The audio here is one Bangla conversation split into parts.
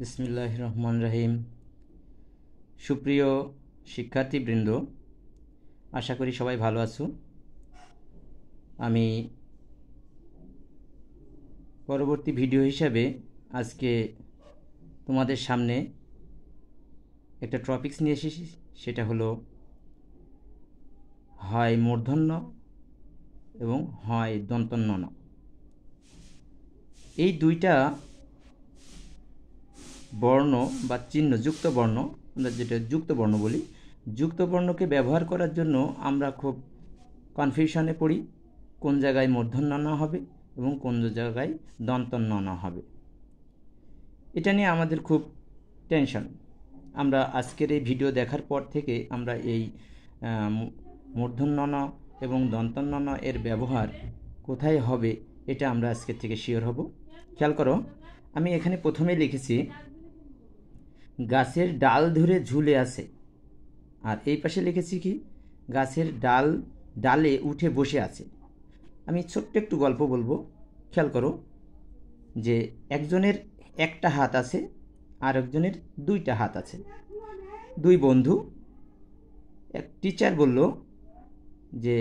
বিসমিল্লাহির রহমানির রহিম। সুপ্রিয় শিক্ষার্থীবৃন্দ, আশা করি সবাই ভালো আছো। আমি পরবর্তী ভিডিও হিসাবে আজকে তোমাদের সামনে একটা টপিকস নিয়ে এসেছি, সেটা হলো হয় মূর্ধন্য এবং হয় দন্তন্য ন। এই দুইটা বর্ণ বা চিহ্ন, যুক্ত বর্ণ, আমরা যেটা যুক্ত বর্ণ বলি, যুক্ত বর্ণকে ব্যবহার করার জন্য আমরা খুব কনফিউশনে পড়ি, কোন জায়গায় মূর্ধন্য ন হবে এবং কোন জায়গায় দন্তন্য ন হবে। এটা নিয়ে আমাদের খুব টেনশন। আমরা আজকের এই ভিডিও দেখার পর থেকে আমরা এই মূর্ধন্য ন এবং দন্তন্য ন এর ব্যবহার কোথায় হবে এটা আমরা আজকের থেকে শিওর হব। খেয়াল করো, আমি এখানে প্রথমে লিখেছি গাছের ডাল ধরে ঝুলে আছে, আর এই পাশে লিখেছি কি গাছের ডালে উঠে বসে আছে। আমি ছোট্ট একটু গল্প বলবো। খেয়াল করো যে একজনের একটা হাত আছে আর একজনের দুইটা হাত আছে। দুই বন্ধু, এক টিচার বলল যে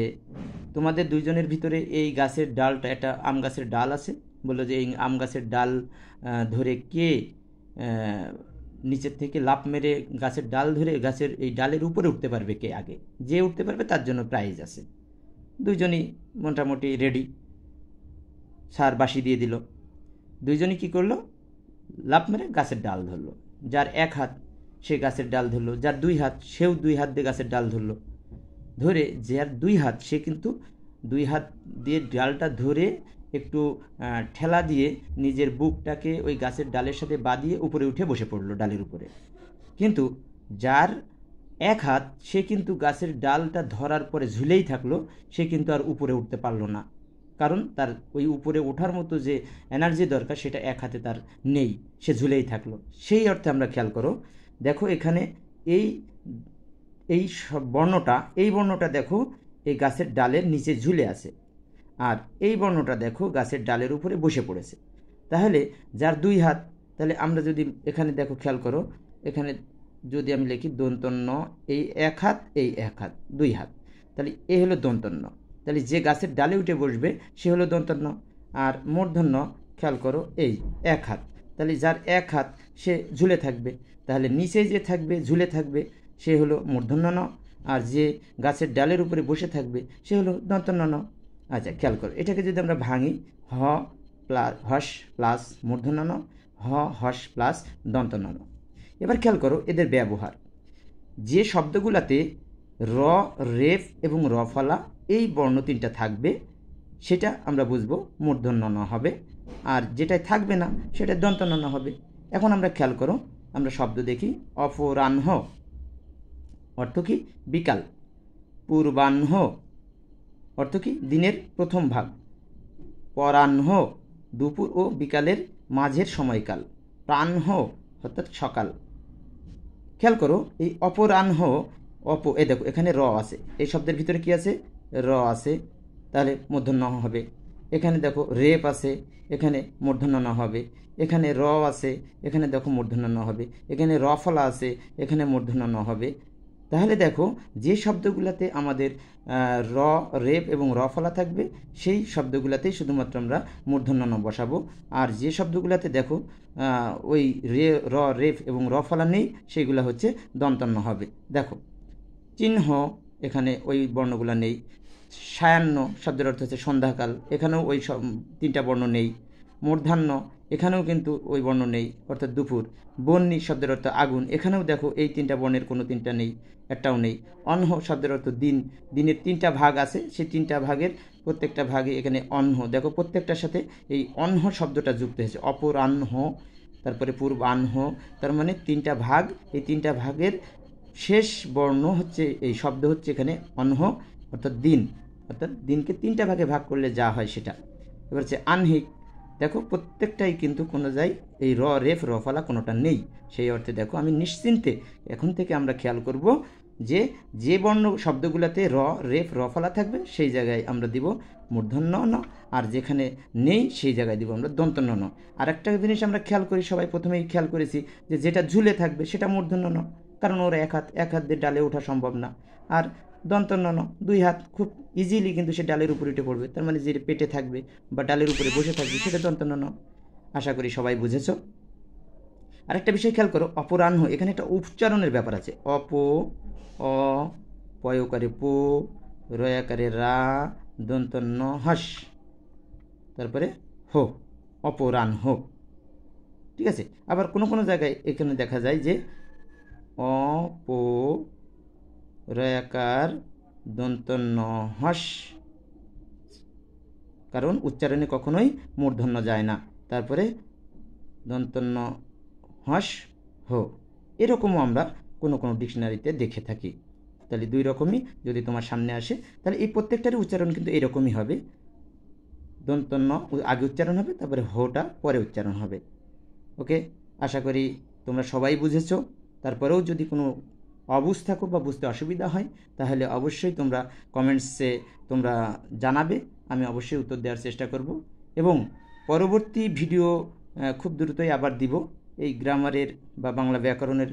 তোমাদের দুইজনের ভিতরে এই গাছের ডালটা, একটা আম গাছের ডাল আছে, বললো যে এই আম গাছের ডাল ধরে কে নিচের থেকে লাফ মেরে গাছের ডাল ধরে গাছের এই ডালের উপরে উঠতে পারবে, কে আগে, যে উঠতে পারবে তার জন্য প্রাইজ আছে। দুইজনই মোটামুটি রেডি। স্যার বাঁশি দিয়ে দিল। দুইজনই কি করলো, লাফ মেরে গাছের ডাল ধরলো। যার এক হাত সে গাছের ডাল ধরলো, যার দুই হাত সেও দুই হাত দিয়ে গাছের ডাল ধরলো। ধরে যার দুই হাত সে কিন্তু দুই হাত দিয়ে ডালটা ধরে একটু ঠেলা দিয়ে নিজের বুকটাকে ওই গাছের ডালের সাথে বাঁধিয়ে উপরে উঠে বসে পড়লো ডালের উপরে। কিন্তু যার এক হাত সে কিন্তু গাছের ডালটা ধরার পরে ঝুলেই থাকলো, সে কিন্তু আর উপরে উঠতে পারলো না, কারণ তার ওই উপরে ওঠার মতো যে এনার্জি দরকার সেটা এক হাতে তার নেই, সে ঝুলেই থাকলো। সেই অর্থে আমরা খেয়াল করো, দেখো এখানে এই বর্ণটা দেখো এই গাছের ডালের নিচে ঝুলে আছে, আর এই বর্ণটা দেখো গাছের ডালের উপরে বসে পড়েছে। তাহলে যার দুই হাত, তাহলে আমরা যদি এখানে দেখো খেয়াল করো, এখানে যদি আমি লিখি দন্তন্য, এই এক হাত এই এক হাত দুই হাত, তাহলে এ হলো দন্তন্য। তাহলে যে গাছের ডালে উঠে বসবে সে হলো দন্তন্য। আর মূর্ধন্য খেয়াল করো, এই এক হাত, তাহলে যার এক হাত সে ঝুলে থাকবে, তাহলে নিচে যে থাকবে ঝুলে থাকবে সে হলো মূর্ধন্য ন, আর যে গাছের ডালের উপরে বসে থাকবে সে হলো দন্তন্য ন। আচ্ছা খেয়াল করো, এটাকে যদি আমরা ভাঙি, হস প্লাস মূর্ধন্য ন, হস প্লাস দন্তন্য ন। এবার খেয়াল করো এদের ব্যবহার। যে শব্দগুলোতে র, রেফ এবং র ফলা এই বর্ণ তিনটা থাকবে সেটা আমরা বুঝবো মূর্ধন্য ন হবে, আর যেটাই থাকবে না সেটা দন্তন্য ন হবে। এখন আমরা খেয়াল করো, আমরা শব্দ দেখি। অপরাহ্ন অর্থ কি বিকাল, পূর্বাহ্ন অর্থ কি দিনের প্রথম ভাগ, পরাহ্ন দুপুর ও বিকালের মাঝের সময়কাল, প্রাহ্ন অর্থাৎ সকাল। খেয়াল করো এই অপরাহ্ন, এ দেখো এখানে র আছে, এই শব্দের ভিতরে কি আছে, র আছে, তাহলে মূর্ধন্য হবে। এখানে দেখো রেপ আছে, এখানে মূর্ধন্য ন হবে। এখানে র আছে, এখানে দেখো মূর্ধন্য ন হবে। এখানে র ফলা আছে, এখানে মূর্ধন্য ন হবে। তাহলে দেখো যে শব্দগুলোতে আমাদের র, রেপ এবং র ফলা থাকবে সেই শব্দগুলোতেই শুধুমাত্র আমরা মূর্ধন্য ন বসাবো, আর যে শব্দগুলোতে দেখো ওই র, রেপ এবং র ফলা নেই সেইগুলো হচ্ছে দন্তন্য হবে। দেখো চিহ্ন, এখানে ওই বর্ণগুলো নেই। সায়াহ্ন শব্দের অর্থ হচ্ছে সন্ধ্যাকাল, এখানেও ওই তিনটা বর্ণ নেই। মূর্ধান্য এখানেও কিন্তু ওই বর্ণ নেই, অর্থাৎ দুপুর। বন্যী শব্দের অর্থ আগুন, এখানেও দেখো এই তিনটা বর্ণের কোনো তিনটা নেই, একটাও নেই। অহ্ন শব্দের অর্থ দিন, দিনের তিনটা ভাগ আছে, সেই তিনটা ভাগের প্রত্যেকটা ভাগে এখানে অহ্ন, দেখো প্রত্যেকটার সাথে এই অহ্ন শব্দটা যুক্ত হয়েছে। অপরাহ্ন, তারপরে পূর্বাহ্ন, তার মানে তিনটা ভাগ, এই তিনটা ভাগের শেষ বর্ণ হচ্ছে এই শব্দ হচ্ছে এখানে অহ্ন, অর্থাৎ দিন, অর্থাৎ দিনকে তিনটা ভাগে ভাগ করলে যা হয় সেটা। এবার হচ্ছে আহ্নিক, দেখো প্রত্যেকটাই কিন্তু কোনো যাই এই র, রেফ, র ফলা কোনোটা নেই। সেই অর্থে দেখো আমি নিশ্চিন্তে এখন থেকে আমরা খেয়াল করব যে যে বর্ণ শব্দগুলোতে র রেফ র ফলা থাকবে সেই জায়গায় আমরা দিব মূর্ধন্য ন, আর যেখানে নেই সেই জায়গায় দিব আমরা দন্তন্য ন। আর একটা জিনিস আমরা খেয়াল করি, সবাই প্রথমেই খেয়াল করেছি যে যেটা ঝুলে থাকবে সেটা মূর্ধন্য ন, কারণ ওর এক হাত দিয়ে ডালে ওঠা সম্ভব না। আর দন্তন্য ন, 2 হাত খুব ইজিলি কিন্তু সে ডালের উপরে উঠে পড়বে, তার মানে যে পেটে থাকবে বা ডালের উপরে বসে থাকবে সেটা দন্তন্য ন। আশা করি সবাই বুঝেছো। আরেকটা বিষয় খেয়াল করো, অপরাহ্ন, এখানে একটা উচ্চারণের ব্যাপার আছে। অ পয়কারে পো, রয়াকারে রা, দন্তন্য হস, তারপরে হো, অপরাহ্ন। ঠিক আছে। আবার কোনো কোনো জায়গায় এখানে দেখা যায় যে অপ রয়াকার দন্তন্য হস, কারণ উচ্চারণে কখনোই মূর্ধন্য যায় না। তারপরে দন্তন্য হস হো, এরকমও আমরা কোনো কোনো ডিকশনারিতে দেখে থাকি। তাহলে 2 রকমই যদি তোমার সামনে আসে, তাহলে এই প্রত্যেকটারই উচ্চারণ কিন্তু এরকমই হবে। দন্তন্য আগে উচ্চারণ হবে, তারপরে হোটা পরে উচ্চারণ হবে। ওকে, আশা করি তোমরা সবাই বুঝেছো। তারপরেও যদি কোনো অবুঝ থাকো বা বুঝতে অসুবিধা হয়, তাহলে অবশ্যই তোমরা কমেন্টসে তোমরা জানাবে, আমি অবশ্যই উত্তর দেওয়ার চেষ্টা করব। এবং পরবর্তী ভিডিও খুব দ্রুতই আবার দিব, এই গ্রামারের বা বাংলা ব্যাকরণের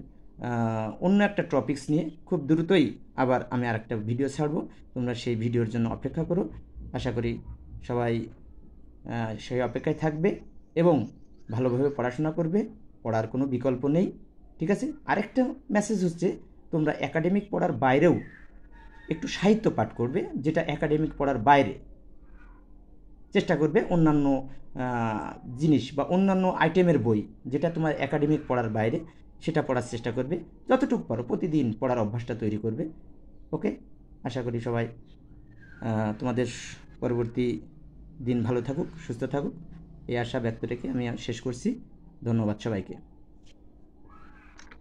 অন্য একটা টপিকস নিয়ে খুব দ্রুতই আবার আমি আরেকটা ভিডিও ছাড়বো। তোমরা সেই ভিডিওর জন্য অপেক্ষা করো। আশা করি সবাই সেই অপেক্ষায় থাকবে এবং ভালোভাবে পড়াশোনা করবে, পড়ার কোনো বিকল্প নেই। ঠিক আছে। আরেকটা মেসেজ হচ্ছে, তোমরা একাডেমিক পড়ার বাইরেও একটু সাহিত্য পাঠ করবে, যেটা একাডেমিক পড়ার বাইরে। চেষ্টা করবে অন্যান্য জিনিস বা অন্যান্য আইটেমের বই যেটা তোমার একাডেমিক পড়ার বাইরে, সেটা পড়ার চেষ্টা করবে যতটুকু পারো। প্রতিদিন পড়ার অভ্যাসটা তৈরি করবে। ওকে, আশা করি সবাই তোমাদের পরবর্তী দিন ভালো থাকুক, সুস্থ থাকুক, এই আশা ব্যক্ত রেখে আমি শেষ করছি। ধন্যবাদ সবাইকে।